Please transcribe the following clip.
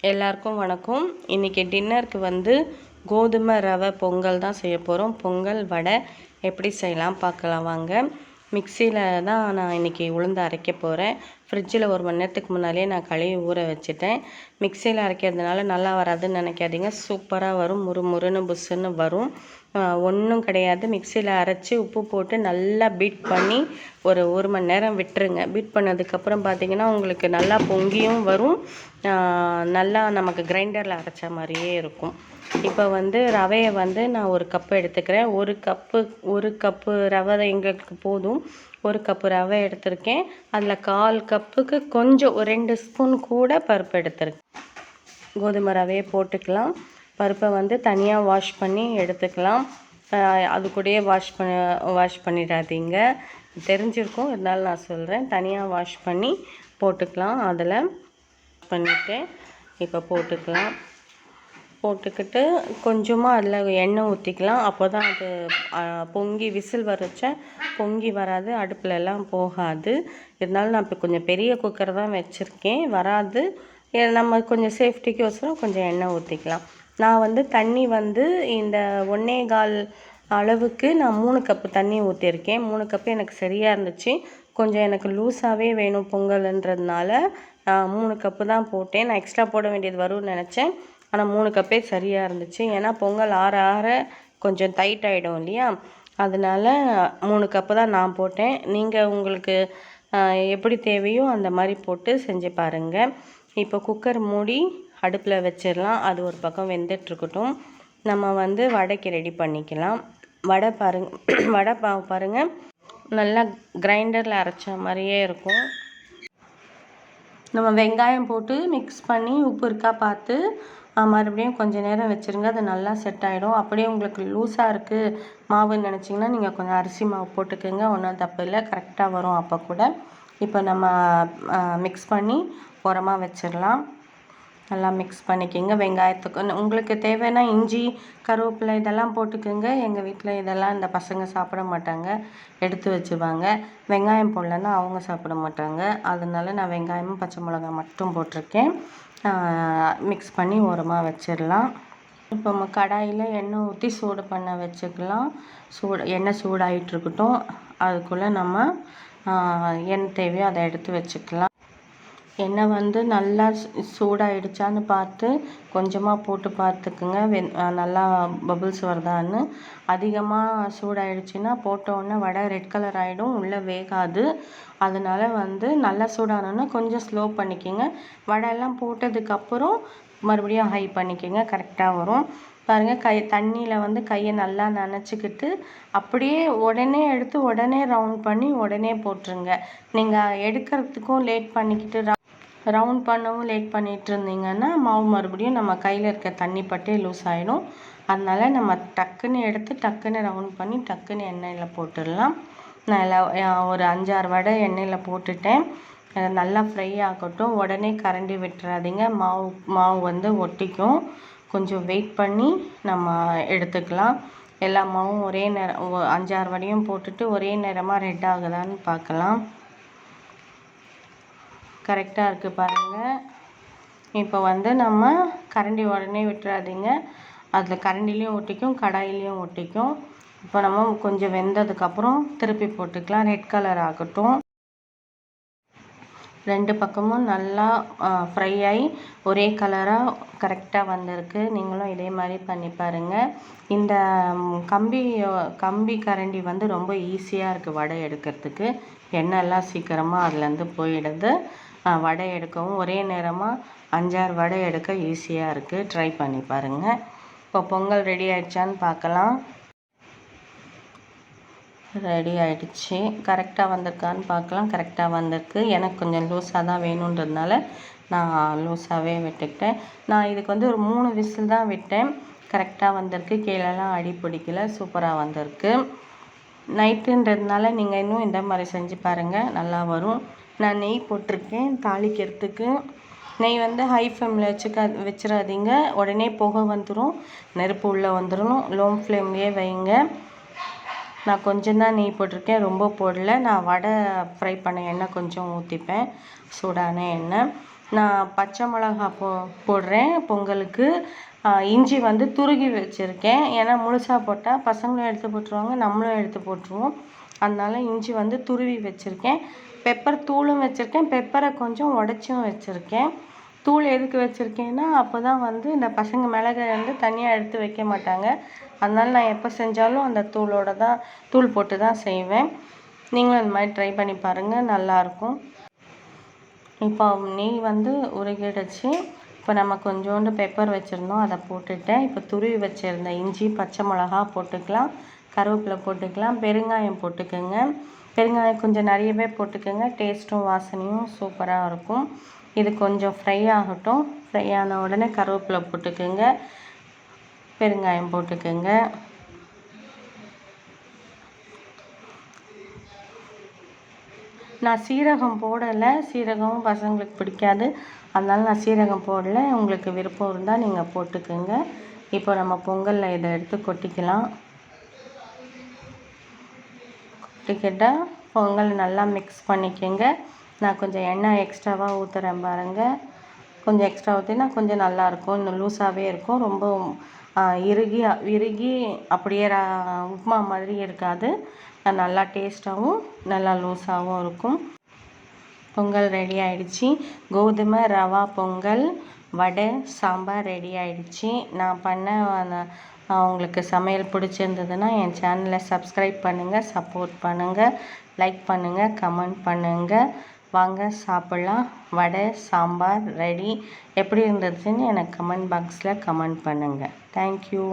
எல்லாருக்கும் வணக்கம். இன்றைக்கி டின்னருக்கு வந்து கோதுமை ரவை பொங்கல் தான் செய்ய போகிறோம். பொங்கல் வடை எப்படி செய்யலாம் பார்க்கலாம் வாங்க. மிக்சியில் தான் நான் இன்றைக்கி உளுந்து அரைக்க போகிறேன். ஃப்ரிட்ஜில் 1 மணி நேரத்துக்கு முன்னாலே நான் கழுவி ஊற வச்சுட்டேன். மிக்சியில் அரைக்கிறதுனால நல்லா வராதுன்னு நினைக்காதீங்க, சூப்பராக வரும், முறுமுறுன்னு புஸ்ஸுன்னு வரும். ஒன்றும் கிடையாது, மிக்சியில் அரைச்சி உப்பு போட்டு நல்லா பீட் பண்ணி ஒரு மணி நேரம் விட்டுருங்க. பீட் பண்ணதுக்கப்புறம் பார்த்திங்கன்னா உங்களுக்கு நல்லா பொங்கியும் வரும், நல்லா நமக்கு கிரைண்டரில் அரைச்ச மாதிரியே இருக்கும். இப்போ வந்து ரவையை வந்து நான் 1 கப்பு எடுத்துக்கிறேன். 1 கப்பு ரவை எங்களுக்கு போதும். 1 கப்பு ரவை எடுத்திருக்கேன். அதில் 1/4 கப்புக்கு கொஞ்சம் 2 ஸ்பூன் கூட பருப்பு எடுத்திருக்கேன். கோதுமை ரவையை போட்டுக்கலாம். பருப்பை வந்து தனியாக வாஷ் பண்ணி எடுத்துக்கலாம். அது கூடயே வாஷ் பண்ணிடாதீங்க, தெரிஞ்சிருக்கும், இருந்தாலும் நான் சொல்கிறேன். தனியாக வாஷ் பண்ணி போட்டுக்கலாம். அதில் பண்ணிவிட்டு இப்போ போட்டுக்கிட்டு கொஞ்சமாக அதில் எண்ணெய் ஊற்றிக்கலாம். அப்போ தான் அது பொங்கி விசில் வரச்ச பொங்கி வராது, அடுப்புலலாம் போகாது. இருந்தாலும் நான் இப்போ கொஞ்சம் பெரிய குக்கர் தான் வச்சுருக்கேன், வராது. நம்ம கொஞ்சம் சேஃப்டிக்கோசரம் கொஞ்சம் எண்ணெய் ஊற்றிக்கலாம். நான் வந்து தண்ணி வந்து இந்த 1.25 அளவுக்கு நான் 3 கப்பு தண்ணி ஊற்றிருக்கேன். 3 கப்பு எனக்கு சரியாக இருந்துச்சு. கொஞ்சம் எனக்கு லூஸாகவே வேணும் பொங்கல்ன்றதுனால 3 கப்பு தான் போட்டேன். நான் எக்ஸ்ட்ரா போட வேண்டியது வரும்னு நினச்சேன், ஆனால் 3 கப்பே சரியாக இருந்துச்சு. ஏன்னா பொங்கல் ஆற கொஞ்சம் டைட் ஆகிடும் இல்லையா, அதனால் 3 கப்பு தான் நான் போட்டேன். நீங்கள் உங்களுக்கு எப்படி தேவையோ அந்த மாதிரி போட்டு செஞ்சு பாருங்கள். இப்போ குக்கர் மூடி அடுப்பில் வச்சிடலாம். அது ஒரு பக்கம் வெந்துட்டுருக்கட்டும். நம்ம வந்து வடைக்கு ரெடி பண்ணிக்கலாம். வடை பாருங்கள், நல்லா கிரைண்டரில் அரைச்ச மாதிரியே இருக்கும். நம்ம வெங்காயம் போட்டு மிக்ஸ் பண்ணி உப்பு இருக்கா பார்த்து மறுபடியும் கொஞ்சம் நேரம் வச்சுருங்க, அது நல்லா செட் ஆகிடும். அப்படியே உங்களுக்கு லூஸாக இருக்குது மாவுன்னு நினச்சிங்கன்னா நீங்கள் கொஞ்சம் அரிசி மாவு போட்டுக்கோங்க, ஒன்றும் தப்பு இல்லை, கரெக்டாக வரும் அப்போ கூட. இப்போ நம்ம மிக்ஸ் பண்ணி உரமாக வச்சிடலாம். நல்லா மிக்ஸ் பண்ணிக்கோங்க. வெங்காயத்துக்கு உங்களுக்கு தேவைன்னா இஞ்சி கருவேப்பிலை இதெல்லாம் போட்டுக்கோங்க. எங்கள் வீட்டில் இதெல்லாம் இந்த பசங்க சாப்பிட மாட்டாங்க, எடுத்து வச்சுவாங்க. வெங்காயம் போடலன்னா அவங்க சாப்பிட மாட்டாங்க, அதனால நான் வெங்காயமும் பச்சை மிளகாய் மட்டும் போட்டிருக்கேன். மிக்ஸ் பண்ணி ஓரமாக வச்சிடலாம். இப்போ நம்ம கடாயில் எண்ணெய் ஊற்றி சூடு பண்ண வச்சுக்கலாம். எண்ணெய் சூடாகிட்டுருக்கட்டும். அதுக்குள்ளே நம்ம என்ன தேவையோ அதை எடுத்து வச்சுக்கலாம். எண்ணெய் வந்து நல்லா சூடாகிடுச்சான்னு பார்த்து கொஞ்சமாக போட்டு பார்த்துக்குங்க, நல்லா பபுள்ஸ் வருதான்னு. அதிகமாக சூடாகிடுச்சின்னா போட்டோன்னே வடை ரெட் கலர் ஆகிடும், உள்ளே வேகாது. அதனால் வந்து நல்லா சூடானோன்னா கொஞ்சம் ஸ்லோ பண்ணிக்கோங்க. வடையெல்லாம் போட்டதுக்கப்புறம் மறுபடியும் ஹை பண்ணிக்கோங்க, கரெக்டாக வரும். பாருங்கள், தண்ணியில் வந்து கையை நல்லா நனைச்சிக்கிட்டு அப்படியே உடனே எடுத்து உடனே ரவுண்ட் பண்ணி உடனே போட்டுருங்க. நீங்கள் எடுக்கிறதுக்கும் லேட் பண்ணிக்கிட்டு ரவுண்ட் பண்ணவும் லேட் பண்ணிகிட்டு இருந்தீங்கன்னா மாவு மறுபடியும் நம்ம கையில் இருக்க தண்ணி பட்டே லூஸ் ஆகிடும். அதனால் நம்ம டக்குன்னு எடுத்து டக்குன்னு ரவுண்ட் பண்ணி டக்குன்னு எண்ணெயில் போட்டுடலாம். நான் ஒரு 5-6 வடை எண்ணெயில் போட்டுட்டேன். நல்லா ஃப்ரை ஆகட்டும். உடனே கரண்டி விட்டுறாதீங்க, மாவு வந்து ஒட்டிக்கும். கொஞ்சம் வெயிட் பண்ணி நம்ம எடுத்துக்கலாம். எல்லா மாவும் ஒரே நேரம் 5-6 வடையும் போட்டுட்டு ஒரே நேரமாக ரெட் ஆகுதான்னு பார்க்கலாம். கரெக்டாக இருக்குது பாருங்கள். இப்போ வந்து நம்ம கரண்டி உடனே விட்டுறாதீங்க, அதில் கரண்டிலையும் ஒட்டிக்கும் கடாயிலையும் ஒட்டிக்கும். இப்போ நம்ம கொஞ்சம் வெந்ததுக்கப்புறம் திருப்பி போட்டுக்கலாம். ரெட் கலர் ஆகட்டும். 2 பக்கமும் நல்லா ஃப்ரை ஆகி ஒரே கலராக கரெக்டாக வந்திருக்கு. நீங்களும் இதே மாதிரி பண்ணி பாருங்கள். இந்த கம்பி கரண்டி வந்து ரொம்ப ஈஸியாக இருக்குது வடை எடுக்கிறதுக்கு. எண்ணெய்லாம் சீக்கிரமாக அதுலேருந்து போயிடுது. வடை எடுக்கவும் ஒரே நேரமாக 5-6 வடை எடுக்க ஈஸியாக இருக்குது. ட்ரை பண்ணி பாருங்கள். இப்போ பொங்கல் ரெடி ஆகிடுச்சான்னு பார்க்கலாம். ரெடி ஆகிடுச்சு. கரெக்டாக வந்திருக்கான்னு பார்க்கலாம். கரெக்டாக வந்திருக்கு. எனக்கு கொஞ்சம் லூஸாக தான் வேணுன்றதுனால நான் லூஸாகவே விட்டுக்கிட்டேன். நான் இதுக்கு வந்து ஒரு 3 விசில் தான் விட்டேன். கரெக்டாக வந்திருக்கு. கீழெல்லாம் அடி பிடிக்கல, சூப்பராக வந்திருக்கு. நைட்டுன்றதுனால நீங்கள் இன்னும் இந்த மாதிரி செஞ்சு பாருங்கள், நல்லா வரும். நான் நெய் போட்டிருக்கேன் தாளிக்கிறதுக்கு. நெய் வந்து ஹை ஃப்ளேமில் வச்சிடாதீங்க, உடனே புகை வந்துடும், நெருப்பு உள்ளே வந்துடும். லோ ஃப்ளேம்லேயே வைங்க. நான் கொஞ்சம் தான் நெய் போட்டிருக்கேன், ரொம்ப போடல. நான் வடை ஃப்ரை பண்ண எண்ணெய் கொஞ்சம் ஊற்றிப்பேன், சூடான எண்ணெய். நான் பச்சை மிளகா போடுறேன் பொங்கலுக்கு. இஞ்சி வந்து துருகி வச்சுருக்கேன். ஏன்னா முழுசாக போட்டால் பசங்களும் எடுத்து போட்டுருவாங்க, நம்மளும் எடுத்து போட்டுருவோம். அதனால இஞ்சி வந்து துருவி வச்சுருக்கேன். பெப்பர் தூளும் வச்சுருக்கேன், பெப்பரை கொஞ்சம் உடச்சும் வச்சுருக்கேன். தூள் எதுக்கு வச்சுருக்கேன்னா அப்போ தான் வந்து இந்த பசங்க மிளகை வந்து தனியாக எடுத்து வைக்க மாட்டாங்க. அதனால நான் எப்போ செஞ்சாலும் அந்த தூள் போட்டு தான் செய்வேன். நீங்களும் இந்த மாதிரி ட்ரை பண்ணி பாருங்கள், நல்லாயிருக்கும். இப்போ நெய் வந்து உருகிடுச்சு. இப்போ நம்ம கொஞ்சோண்டு பெப்பர் வச்சுருந்தோம், அதை போட்டுட்டேன். இப்போ துருவி வச்சுருந்த இஞ்சி பச்சை மிளகா போட்டுக்கலாம், கருவேப்பிலை போட்டுக்கலாம், பெருங்காயம் போட்டுக்கோங்க. பெருங்காயம் கொஞ்சம் நிறையவே போட்டுக்கோங்க, டேஸ்ட்டும் வாசனையும் சூப்பராக இருக்கும். இது கொஞ்சம் ஃப்ரை ஆகட்டும். ஃப்ரை ஆன உடனே கருவேப்பிலை போட்டுக்கோங்க, பெருங்காயம் போட்டுக்கோங்க. நான் சீரகம் போடலை, சீரகமும் பசங்களுக்கு பிடிக்காது, அதனால நான் சீரகம் போடலை. உங்களுக்கு விருப்பம் இருந்தால் நீங்கள் போட்டுக்கோங்க. இப்போ நம்ம பொங்கலில் இதை எடுத்து கொட்டிக்கலாம். கொட்டிக்கிட்டால் பொங்கல் நல்லா மிக்ஸ் பண்ணிக்கோங்க. நான் கொஞ்சம் எண்ணெய் எக்ஸ்ட்ராவாக ஊற்றுறேன் பாருங்கள். கொஞ்சம் எக்ஸ்ட்ரா ஊற்றினா கொஞ்சம் நல்லாயிருக்கும். இன்னும் லூஸாகவே இருக்கும். ரொம்ப இறுகி அப்படியே உப்புமா மாதிரி இருக்காது. நல்லா டேஸ்ட்டாகவும் நல்லா லூஸாகவும் இருக்கும். பொங்கல் ரெடி ஆகிடுச்சி. கோதுமை ரவா பொங்கல், வடை, சாம்பார் ரெடி ஆகிடுச்சி. நான் பண்ண உங்களுக்கு சமையல் பிடிச்சிருந்ததுன்னா என் சேனலை சப்ஸ்கிரைப் பண்ணுங்கள், சப்போர்ட் பண்ணுங்கள், லைக் பண்ணுங்கள், கமெண்ட் பண்ணுங்கள். வாங்க சாப்பிட்லாம். வடை சாம்பார் ரெடி. எப்படி இருந்துச்சுன்னு எனக்கு கமெண்ட் பாக்ஸில் கமெண்ட் பண்ணுங்கள். தேங்க்யூ.